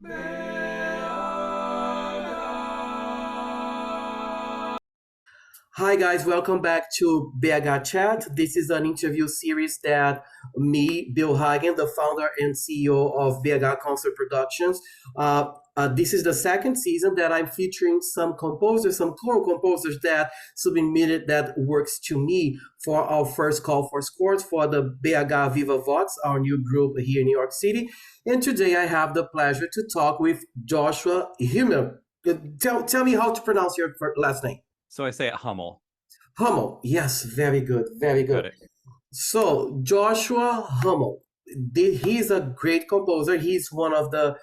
Hi guys, welcome back to BH Chat. This is an interview series that me, Bill Hagen, the founder and CEO of BH Concert Productions. This is the second season that I'm featuring some composers, some choral composers that submitted that works to me for our first call for scores for the BH Viva Vox, our new group here in New York City. And today I have the pleasure to talk with Joshua Hummel. Tell me how to pronounce your last name. So I say it Hummel. Hummel, yes, very good, very Got good. it. So Joshua Hummel, he's a great composer. He's one of the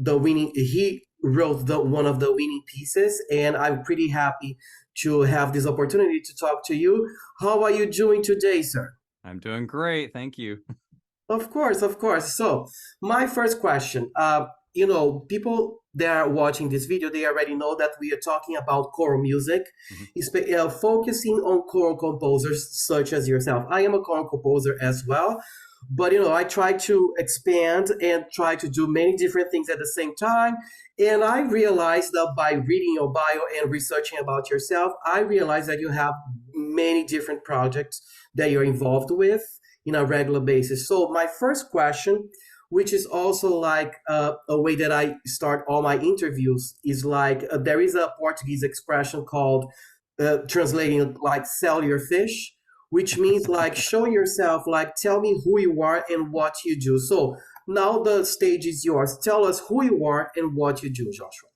winning. He wrote the one of the winning pieces, and I'm pretty happy to have this opportunity to talk to you. How are you doing today, sir? I'm doing great. Thank you. Of course, of course. So, my first question, people that are watching this video, they already know that we are talking about choral music, Mhm. focusing on choral composers such as yourself. I am a choral composer as well, but I try to expand and try to do many different things at the same time. And I realized that by reading your bio and researching about yourself, I realized that you have many different projects that you're involved with in a regular basis. So my first question, which is also like a way that I start all my interviews, is like there is a Portuguese expression called translating like sell your fish, which means like show yourself, like tell me who you are and what you do. So now the stage is yours. Tell us who you are and what you do, Joshua.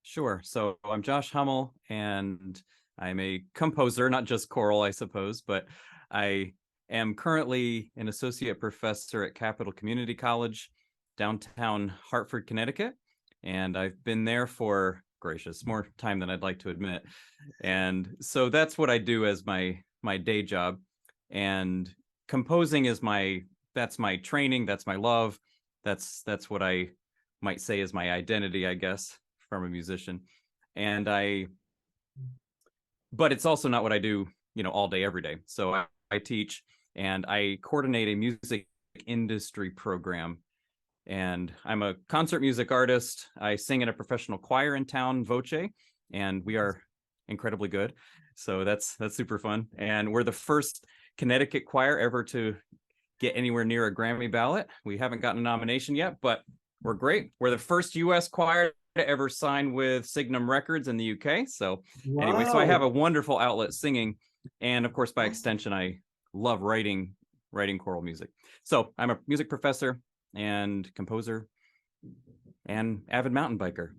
Sure. So I'm Josh Hummel, and I'm a composer, not just choral, I suppose, but I am currently an associate professor at Capital Community College, downtown Hartford, Connecticut. And I've been there for, gracious, more time than I'd like to admit. And so that's what I do as my day job. And composing is that's my training, that's my love. That's what I might say is my identity, I guess, from a musician. And but it's also not what I do, all day, every day. So I teach and I coordinate a music industry program. And I'm a concert music artist. I sing in a professional choir in town, Voce, and we are incredibly good. So that's super fun. And we're the first Connecticut choir ever to get anywhere near a Grammy ballot. We haven't gotten a nomination yet, but we're great. We're the first US choir to ever sign with Signum Records in the UK. So anyway, so I have a Wow. wonderful outlet singing. And of course, by extension, I love writing choral music. So I'm a music professor and composer and avid mountain biker.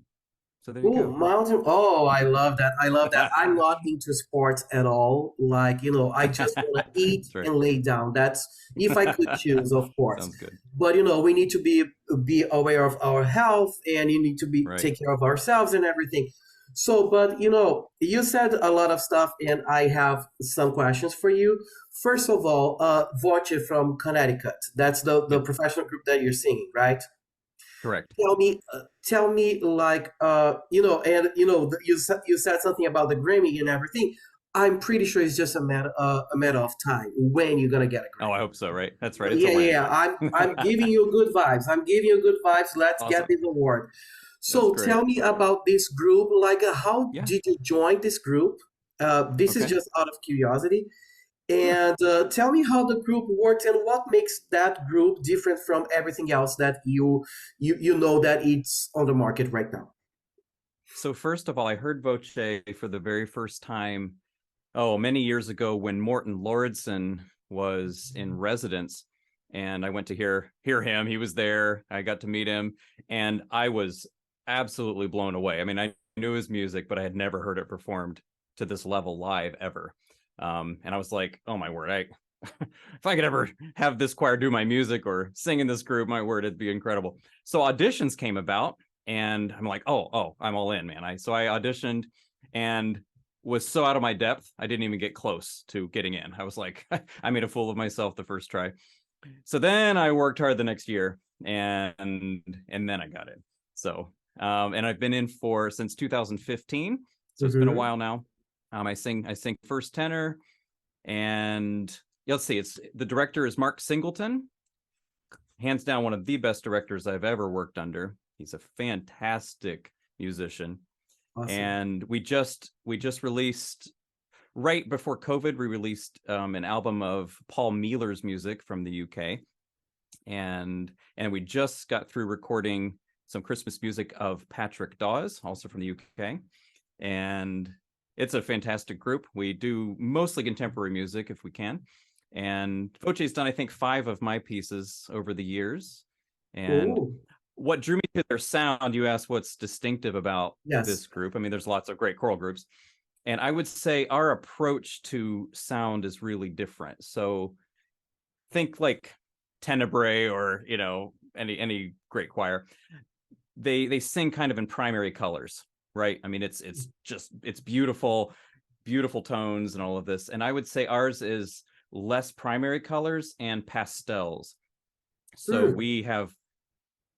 So there you Oh, go. mountain. Oh, I love that. I love that. I'm not into sports at all. Like, I just want to eat That's right. and lay down. That's if I could choose, of course. Sounds good. But we need to be aware of our health and you need to be Right. take care of ourselves and everything. So, but you said a lot of stuff and I have some questions for you. First of all, Voce from Connecticut. That's the Yep. professional group that you're singing, right? Correct. Tell me, like, and you said something about the Grammy and everything. I'm pretty sure it's just a matter of time when you're gonna get a Oh, I Grammy. hope so. Right. That's right. It's a Yeah, yeah, when. yeah. I'm giving you good vibes. I'm giving you good vibes. Let's get Awesome. this award. That's So great. tell me about this group. Like, how Yeah. did you join this group? This is Okay. just out of curiosity. Sure. And tell me how the group works and what makes that group different from everything else that you know that it's on the market right now. So first of all, I heard Voce for the very first time, many years ago when Morton Lauridsen was in residence, and I went to hear him. He was there. I got to meet him, and I was absolutely blown away. I mean, I knew his music, but I had never heard it performed to this level live ever. And I was like, oh my word, if I could ever have this choir do my music or sing in this group, my word, it'd be incredible. So auditions came about, and I'm like, oh, I'm all in, man. So I auditioned and was so out of my depth, I didn't even get close to getting in. I was like, I made a fool of myself the first try. So then I worked hard the next year, and then I got in. So and I've been in for since 2015. So it's been a Hmm. while now. I sing first tenor, and let's see, it's the director is Mark Singleton, hands down one of the best directors I've ever worked under. He's a fantastic musician. Awesome. And we just released, right before COVID, we released an album of Paul Mealer's music from the UK, and we just got through recording some Christmas music of Patrick Dawes, also from the UK, and it's a fantastic group. We do mostly contemporary music if we can, and Voce's done, I think, 5 of my pieces over the years. And Oh, what drew me to their sound, you asked what's distinctive about yes. this group. I mean, there's lots of great choral groups, and I would say our approach to sound is really different. So think like Tenebrae, or any great choir. They sing kind of in primary colors, right? I mean, it's beautiful, beautiful tones and all of this. And I would say ours is less primary colors and pastels. So Hmm. we have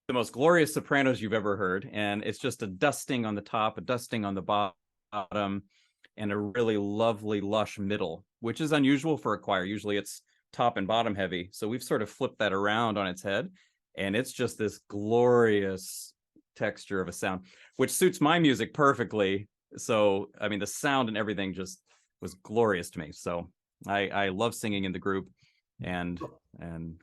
the most glorious sopranos you've ever heard, and it's just a dusting on the top, a dusting on the bottom, and a really lovely lush middle, which is unusual for a choir. Usually it's top and bottom heavy. So we've sort of flipped that around on its head, and it's just this glorious texture of a sound, which suits my music perfectly. So I mean, the sound and everything just was glorious to me. So I love singing in the group, and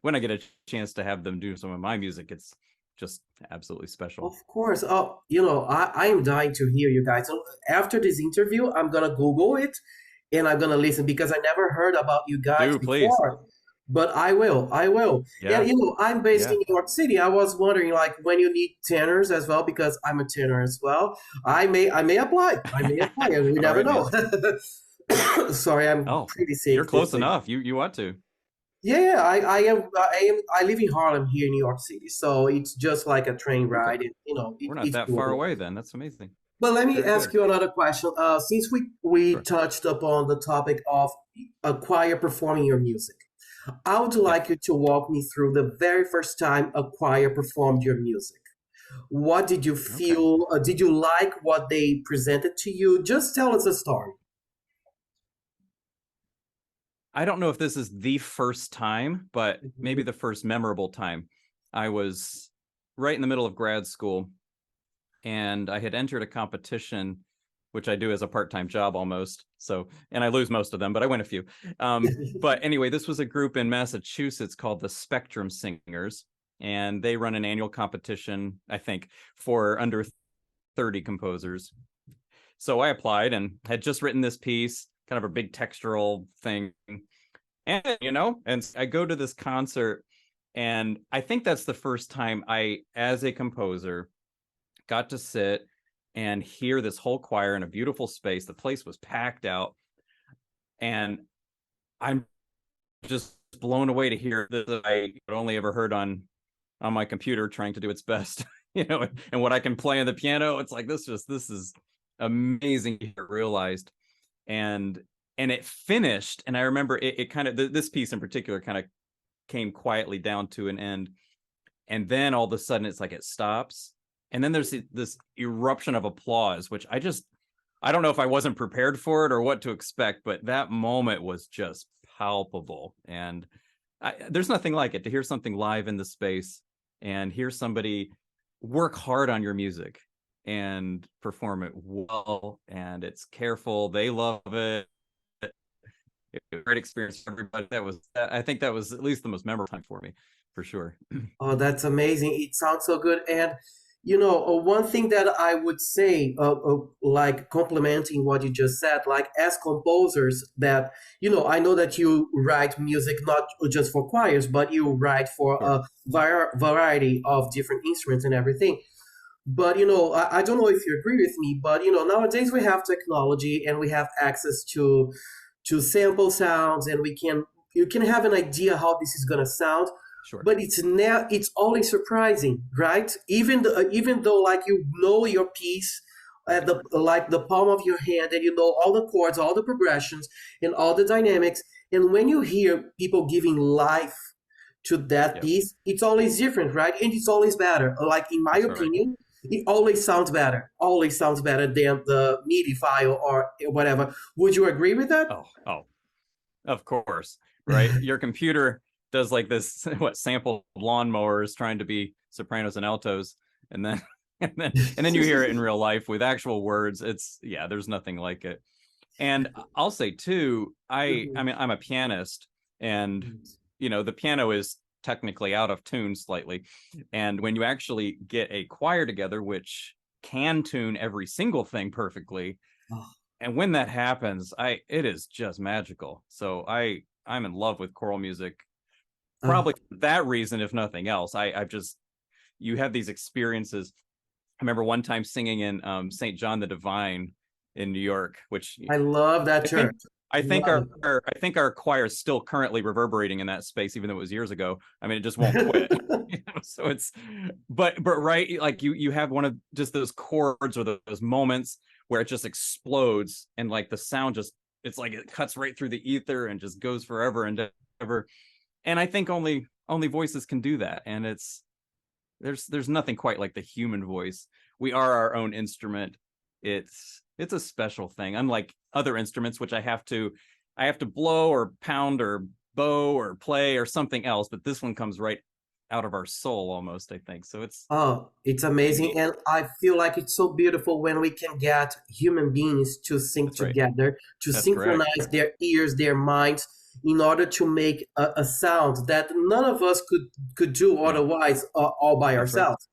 when I get a chance to have them do some of my music, it's just absolutely Of special. course. I am dying to hear you guys. So after this interview, I'm gonna Google it and I'm gonna listen because I never heard about you guys Do please. before. But I will, I will. And Yeah. I'm based Yeah. in New York City. I was wondering like when you need tenors as well, because I'm a tenor as well. I may apply. I may apply, and we All never right, man. know. Sorry, I'm Oh, pretty you're sick this close week. enough. You want to. Yeah, yeah, I live in Harlem here in New York City, so it's just like a train Okay. ride, and We're not it's that far doable. away then. That's amazing. But let me Very ask good. you another question. Since we Sure. touched upon the topic of a choir performing your music, I would Yeah. like you to walk me through the very first time a choir performed your music. What did you Okay. feel? Did you like what they presented to you? Just tell us a story. I don't know if this is the first time, but maybe Mhm. the first memorable time. I was right in the middle of grad school, and I had entered a competition, which I do as a part-time job almost. So, and I lose most of them, but I win a few. But anyway, this was a group in Massachusetts called the Spectrum Singers, and they run an annual competition, I think, for under 30 composers. So I applied and had just written this piece, kind of a big textural thing. And I go to this concert, and I think that's the first time I, as a composer, got to sit and hear this whole choir in a beautiful space. The place was packed out, and I'm just blown away to hear that I had only ever heard on my computer trying to do its best, and what I can play on the piano. It's like this is amazing to hear realized. And it finished, and I remember it kind of, this piece in particular kind of came quietly down to an end, and then all of a sudden it's like it stops, and then there's this eruption of applause, which I don't know if I wasn't prepared for it or what to expect, but that moment was just palpable. And there's nothing like it, to hear something live in the space and hear somebody work hard on your music and perform it well, and it's careful, they love it. Great experience for everybody. I think that was at least the most memorable time for me, for sure. Oh, that's amazing. It sounds so good. And, one thing that I would say, like complementing what you just said, like as composers, that, I know that you write music not just for choirs, but you write for Sure. a variety of different instruments and everything. But, I don't know if you agree with me, but, nowadays we have technology and we have access to sample sounds, and you can have an idea how this is going to sound, Sure. but it's always surprising, right? Even though like your piece at the like the palm of your hand, and you know all the chords, all the progressions, and all the dynamics, and when you hear people giving life to that Yep. piece, it's always different, right? And it's always better. Like in my That's right. opinion, it always sounds better than the MIDI file or whatever. Would you agree with that? Oh, of course. Right. Your computer does like this, what, sample lawnmowers trying to be sopranos and altos. and then and then you hear it in real life with actual words. It's yeah, there's nothing like it. And I'll say too, I Mhm. mean I'm a pianist, and the piano is technically out of tune slightly. And when you actually get a choir together, which can tune every single thing perfectly, Oh, and when that happens, it is just magical. So I'm in love with choral music, oh, probably for that reason, if nothing else. I've just you have these experiences. I remember one time singing in St. John the Divine in New York, which I love that I think church. I think Love I think our choir is still currently reverberating in that space, even though it was years ago. I mean, it just won't quit. it. So it's but right, like you have one of just those chords or those moments where it just explodes, and like the sound just it's like it cuts right through the ether and just goes forever and ever. And I think only voices can do that, and there's nothing quite like the human voice. We are our own instrument. It's a special thing, unlike other instruments, which I have to blow or pound or bow or play or something else, but this one comes right out of our soul almost, I think. So it's Oh, it's amazing. unique. And I feel like it's so beautiful when we can get human beings to sing That's right. together, to That's correct. synchronize their ears, their minds, in order to make a sound that none of us could do No, otherwise, all by that's right. ourselves.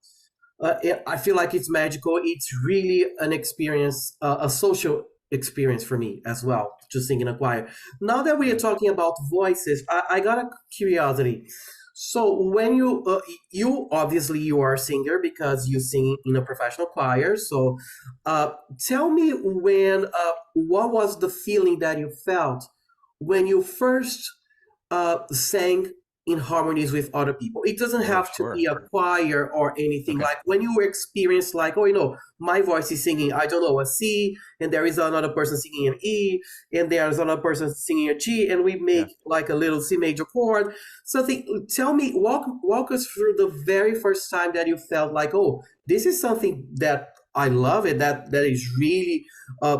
I feel like it's magical. It's really an experience, a social experience for me as well, to sing in a choir. Now that we are Yeah. talking about voices, I got a curiosity. So when you obviously you are a singer because you sing in a professional choir. So tell me what was the feeling that you felt when you first sang in harmonies with other people. It doesn't Oh, have to be sure. a choir or anything. Okay. Like when you experience, like, oh, my voice is singing, I don't know, a C, and there is another person singing an E, and there's another person singing a G, and we Yeah. make like a little C major chord. Something. Tell me, walk us through the very first time that you felt like, oh, this is something that I love it. That is really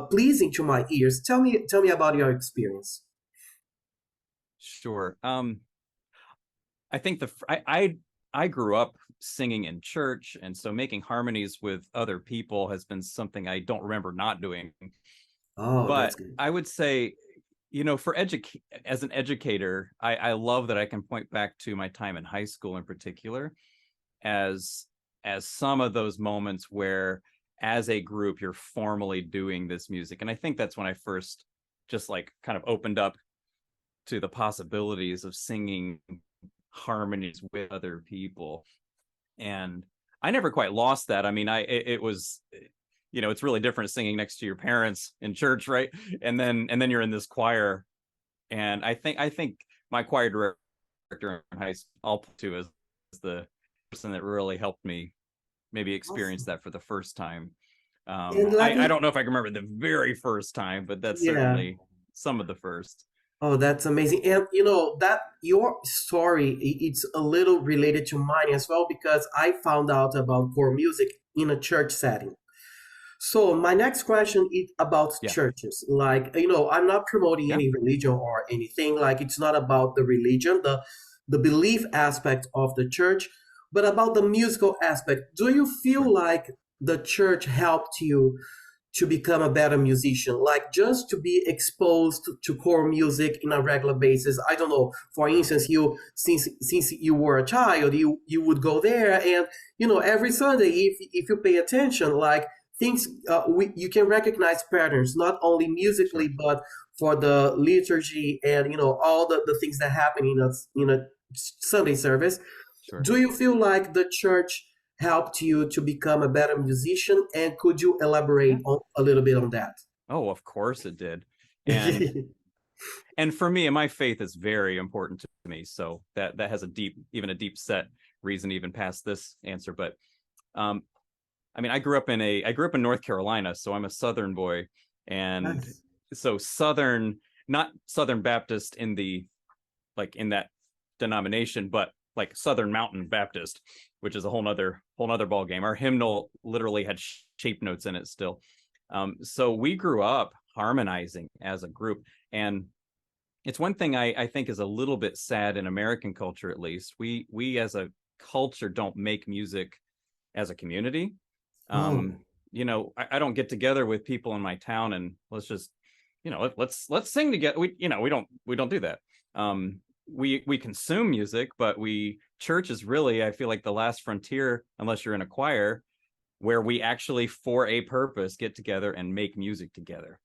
pleasing to my ears. Tell me about your experience. Sure. I think I grew up singing in church, and so making harmonies with other people has been something I don't remember not doing. Oh, that's But good. I would say, for as an educator, I love that I can point back to my time in high school in particular as some of those moments where as a group you're formally doing this music. And I think that's when I first just like kind of opened up to the possibilities of singing harmonies with other people. And I never quite lost that. I mean, it was, it's really different singing next to your parents in church, right? And then you're in this choir. And I think my choir director in high school, I'll put to as the person that really helped me maybe experience Awesome. that for the first time. And let I me, don't know if I can remember the very first time, but that's yeah. certainly some of the first. Oh, that's amazing. And that your story, it's a little related to mine as well because I found out about choral music in a church setting. So my next question is about Yeah. churches. Like, I'm not promoting Yeah. any religion or anything. Like, it's not about the religion, the belief aspect of the church, but about the musical aspect. Do you feel Sure. like the church helped you to become a better musician, like just to be exposed to choral music in a regular basis? I don't know, for Sure. instance, you since you were a child, you would go there, and every Sunday, if you pay attention, like things, you can recognize patterns, not only musically Sure. but for the liturgy and all the things that happen in a Sunday service. Sure. Do you feel like the church helped you to become a better musician? And could you elaborate Yeah. a little bit on that? Oh, of course it did. And for me, and my faith is very important to me. So that has a deep set reason even past this answer. But um, I mean, I grew up in North Carolina, so I'm a Southern boy, and Nice. so Southern, not Southern Baptist in that denomination, but like Southern Mountain Baptist, which is a whole nother ball game. Our hymnal literally had shape notes in it still. So we grew up harmonizing as a group, and it's one thing I think is a little bit sad in American culture, at least. We as a culture don't make music as a community. Oh, You know, I don't get together with people in my town and let's just, you know, let's sing together. We don't do that. We consume music, but church is really, I feel like, the last frontier, unless you're in a choir, where we actually, for a purpose, get together and make music together.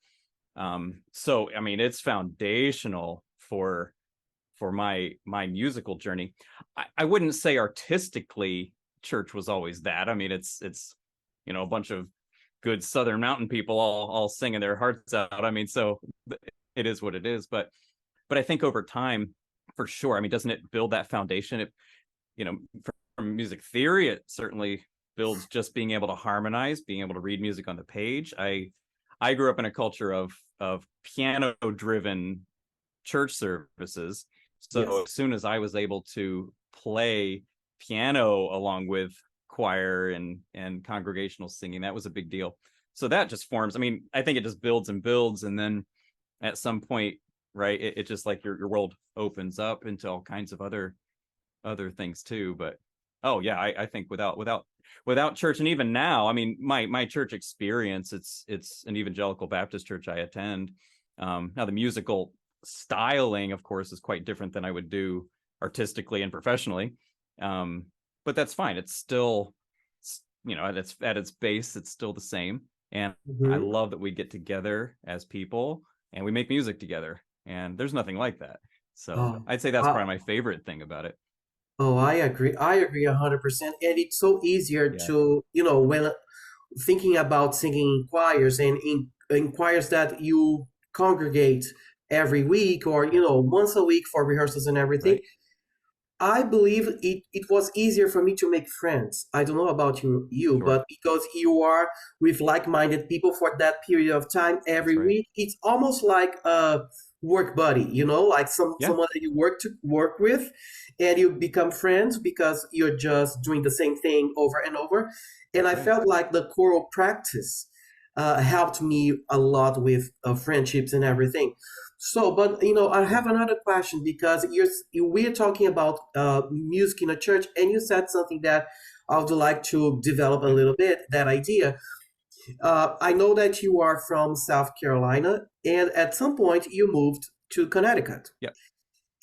So I mean, it's foundational for my musical journey. I wouldn't say artistically church was always that. I mean, it's you know, a bunch of good Southern mountain people all singing their hearts out. I mean, so it is what it is. But I think over time, for sure. I mean, doesn't it build that foundation? It, you know, from music theory, it certainly builds just being able to harmonize, being able to read music on the page. I grew up in a culture of piano driven church services. So yes. as soon as I was able to play piano along with choir and congregational singing, that was a big deal. So that just forms. I mean, I think it just builds and builds, and then at some point, right, it just like your world opens up into all kinds of other things too. But oh yeah, I think without church, and even now, I mean, my church experience, it's an evangelical Baptist church I attend. Now the musical styling, of course, is quite different than I would do artistically and professionally. But that's fine. It's still, you know, at its base, it's still the same. And I Hmm. love that we get together as people and we make music together. And there's nothing like that. So Oh, I'd say that's I, probably my favorite thing about it. oh, I agree. I agree 100%. And it's so easier Yeah. to, when thinking about singing in choirs and in choirs that you congregate every week or, Yeah. once a week for rehearsals and everything. Right. I believe it was easier for me to make friends. I don't know about you, Sure. but because you are with like-minded people for that period of time That's every right. week, it's almost like a work buddy, like Yeah. someone that you work with, and you become friends because you're just doing the same thing over and over. And That's I right. felt like the choral practice helped me a lot with friendships and everything. So, but I have another question because we're talking about music in a church, and you said something that I would like to develop a Yeah. little bit. That idea. I know that you are from South Carolina, and at some point you moved to Connecticut. Yeah.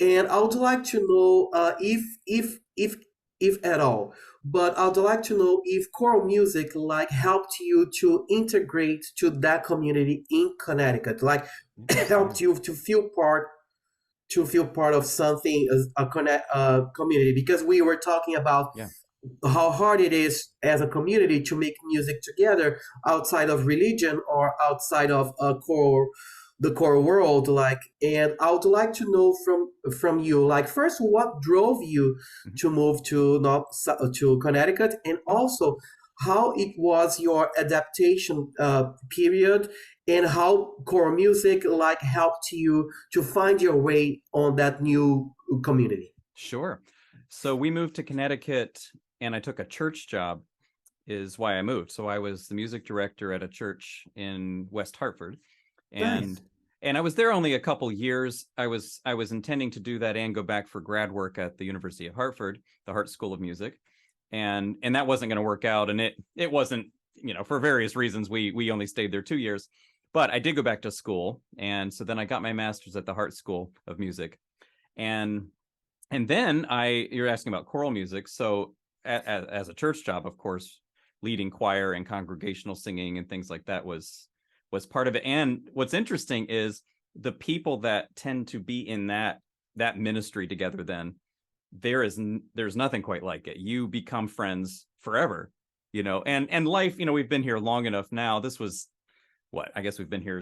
And I would like to know if at all, but I'd like to know if choral music like helped you to integrate to that community in Connecticut, like Yeah. helped you to feel part of something as a community, because we were talking about Yeah. how hard it is as a community to make music together outside of religion or outside of the core world, like. And I would like to know from you, like, first, what drove you Mhm. to move to Connecticut, and also how it was your adaptation period, and how core music like helped you to find your way on that new community. Sure. So we moved to Connecticut and I took a church job is why I moved. So I was the music director at a church in West Hartford, Nice. and I was there only a couple years. I was intending to do that and go back for grad work at the University of Hartford, the Hart School of Music, and that wasn't going to work out, and it wasn't, you know, for various reasons. We only stayed there 2 years, but I did go back to school, and so then I got my master's at the Hart School of Music, and then you're asking about choral music. So as a church job, of course, leading choir and congregational singing and things like that was part of it. And what's interesting is the people that tend to be in that ministry together, then there's nothing quite like it. You become friends forever, you know, and life, you know, we've been here long enough now. This was what, I guess we've been here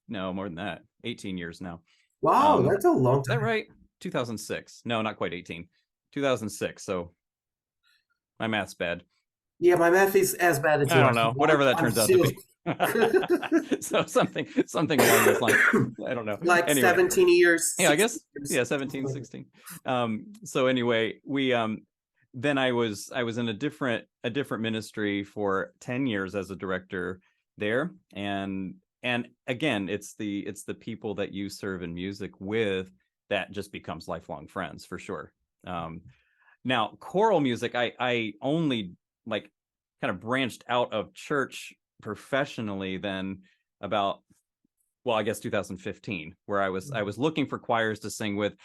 no, more than that, 18 years now. Wow, um that's a long is that time. right? 2006? No, not quite 18. 2006. So my math's bad. Yeah, my math is as bad as I don't yours. know. Whatever that I'm turns out to still be. So something along those lines. I don't know. like Anyway, 17 years, yeah, I 16 guess, years. yeah, 17, 16. So anyway, we then I was in a different ministry for 10 years as a director there, and again, it's the people that you serve in music with that just becomes lifelong friends for sure. Now choral music, I only, like, kind of branched out of church professionally then about, well, I guess 2015, where I was looking for choirs to sing with,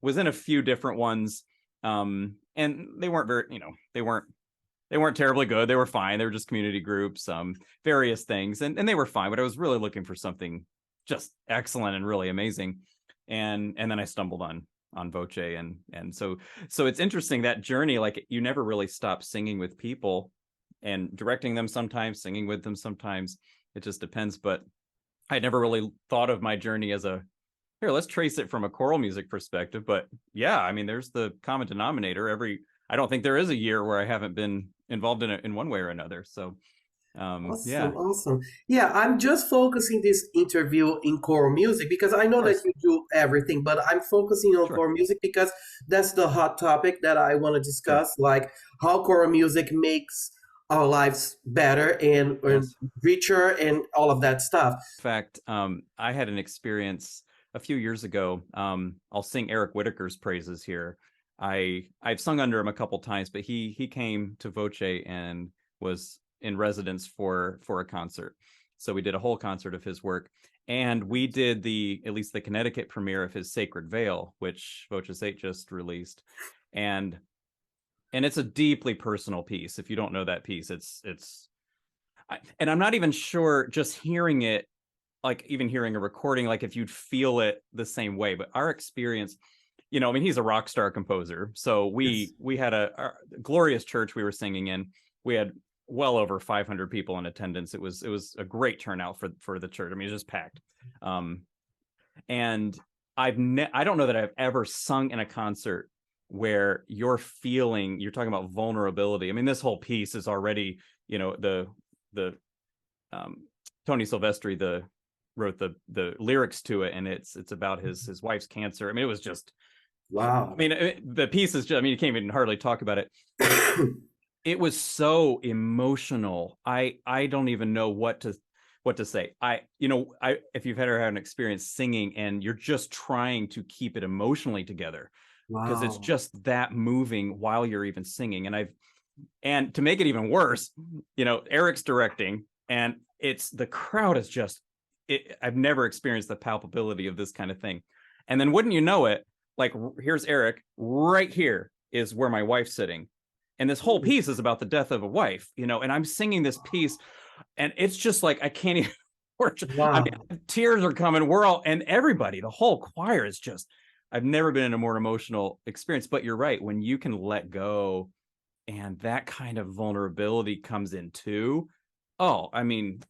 was in a few different ones, and they weren't very, they weren't terribly good. They were fine. They were just community groups, various things, and they were fine. But I was really looking for something just excellent and really amazing, and then I stumbled on Voce, and so it's interesting, that journey. Like, you never really stop singing with people and directing them sometimes, singing with them sometimes. It just depends. But I never really thought of my journey as a, here, let's trace it from a choral music perspective. But yeah, I mean, there's the common denominator. I don't think there is a year where I haven't been involved in it in one way or another. So yeah, Awesome, awesome. Yeah, I'm just focusing this interview in choral music because I of know that course, you do everything, but I'm focusing on sure, choral music because that's the hot topic that I want to sure, discuss, like how choral music makes our lives better and yes. richer and all of that stuff. In fact, I had an experience a few years ago. I'll sing Eric Whitaker's praises here. I've sung under him a couple times, but he came to Voce and was in residence for a concert. So we did a whole concert of his work, and we did the, at least the Connecticut premiere of his Sacred Veil, which Voce 8 just released, and it's a deeply personal piece. If you don't know that piece, and I'm not even sure, just hearing it, like even hearing a recording, like if you'd feel it the same way. But our experience, I mean, he's a rock star composer. So Yes. we had a glorious church we were singing in. We had well over 500 people in attendance. It was a great turnout for the church. I mean, it was just packed. Um, and I don't know that I've ever sung in a concert where you're talking about vulnerability. I mean, this whole piece is already, the um, Tony Silvestri wrote the lyrics to it, and it's about his wife's cancer. I mean, it was just, I Wow. mean, the piece is just, I mean, you can't even hardly talk about it. It was so emotional. I don't even know what to say. I if you've ever had an experience singing and you're just trying to keep it emotionally together, because it's Wow. just that moving while you're even singing. And to make it even worse, Eric's directing, and it's the crowd is just, I've never experienced the palpability of this kind of thing. And then wouldn't you know it, like, here's Eric, right here is where my wife's sitting. And this whole piece is about the death of a wife, and I'm singing this piece, and it's just like I can't even I Wow. mean, tears are coming. We're all, and everybody, the whole choir is just, I've never been in a more emotional experience. But you're right, when you can let go and that kind of vulnerability comes in too. Oh, I mean,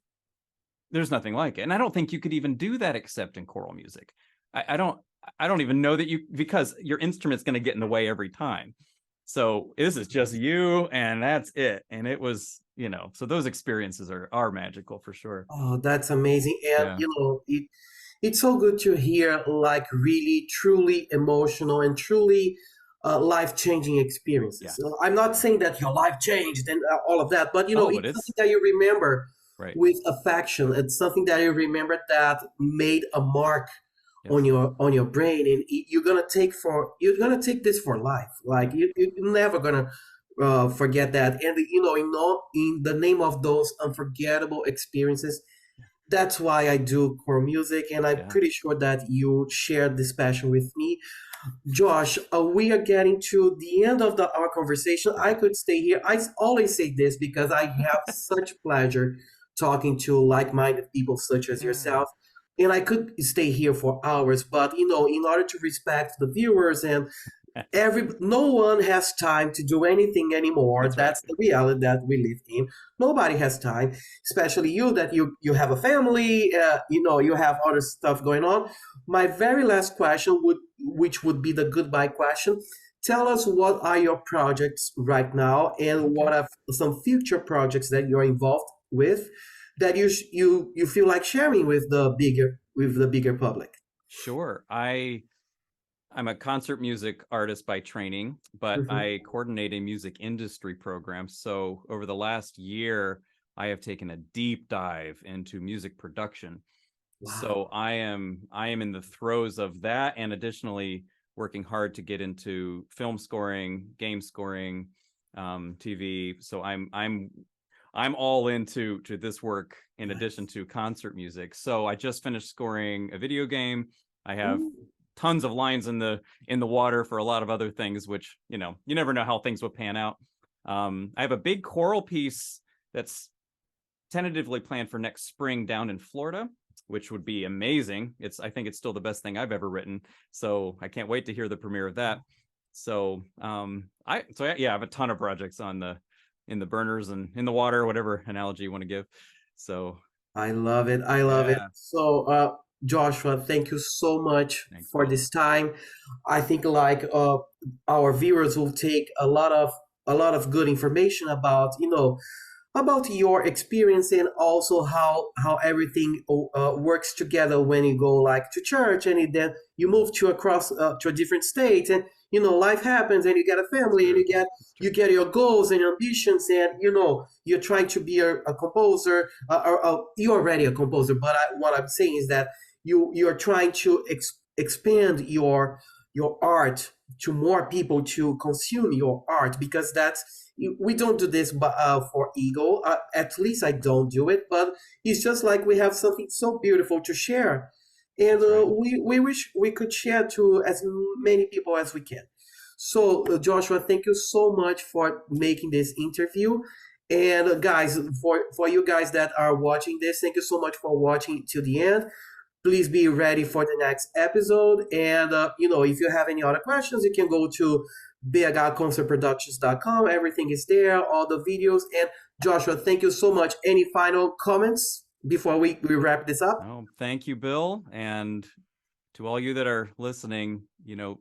there's nothing like it. And I don't think you could even do that except in choral music. I don't even know that because your instrument's going to get in the way every time. So this is just you, and that's it. And it was, so those experiences are magical for sure. Oh, that's amazing. And Yeah. it's so good to hear like really truly emotional and truly life-changing experiences. Yeah. So I'm not Yeah. saying that your life changed and all of that, but Oh, but it's something it's that you remember right. with affection. It's something that you remember that made a mark on Yes. your brain, and you're gonna take this for life. Like Yeah. you're never gonna forget that. And in the name of those unforgettable experiences, that's why I do core music, and I'm Yeah. pretty sure that you share this passion with me. Josh, we are getting to the end of our conversation. I Okay. could stay here. Always say this because I have such pleasure talking to like-minded people such as Yeah. yourself. And I could stay here for hours, but in order to respect the viewers and no one has time to do anything anymore. That's right. That's the reality that we live in. Nobody has time, especially you that you have a family, you have other stuff going on. My very last question which would be the goodbye question. Tell us, what are your projects right now, and Okay. what are some future projects that you're involved with that you feel like sharing with the bigger public. Sure. I'm a concert music artist by training, but Mhm. I coordinate a music industry program. So over the last year, I have taken a deep dive into music production. So Wow. I am in the throes of that, and additionally working hard to get into film scoring, game scoring, TV. So I'm I'm all into to this work in addition to concert music. So I just finished scoring a video game. I have Ooh. tons of lines in the water for a lot of other things, which you never know how things would pan out. I have a big choral piece that's tentatively planned for next spring down in Florida, which would be amazing. I think it's still the best thing I've ever written. So I can't wait to hear the premiere of that. So I have a ton of projects on the in the burners and in the water, whatever analogy you want to give. So I love it. I love it. yeah, So, Joshua, thank you so much thanks, for Bill. this time. I think like our viewers will take a lot of good information about about your experience and also how everything works together when you go like to church and then you move to across to a different state and life happens and you get a It's family and true. It's you true. get your goals and ambitions and you're trying to be a composer or you're already a composer but what I'm saying is that you're trying to expand your art to more people to consume your art because that's we don't do this for ego. At least I don't do it, but it's just like we have something so beautiful to share, and That's right. we wish we could share to as many people as we can. So, Joshua, thank you so much for making this interview. And guys, for you guys that are watching this, thank you so much for watching to the end. Please be ready for the next episode. And, if you have any other questions, you can go to bhconcertproductions.com. Everything is there, all the videos. And Joshua, thank you so much. Any final comments before we wrap this up? Oh, thank you, Bill. And to all you that are listening,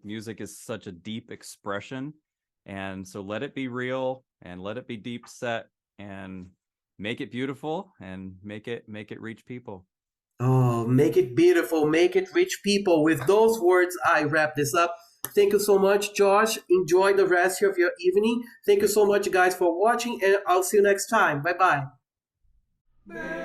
music is such a deep expression. And so let it be real and let it be deep set and make it beautiful and make it reach people. Oh, make it beautiful, make it reach people. With those words, I wrap this up. Thank you so much, Josh. Enjoy the rest of your evening. Thank you so much, guys, for watching, and I'll see you next time. Bye bye.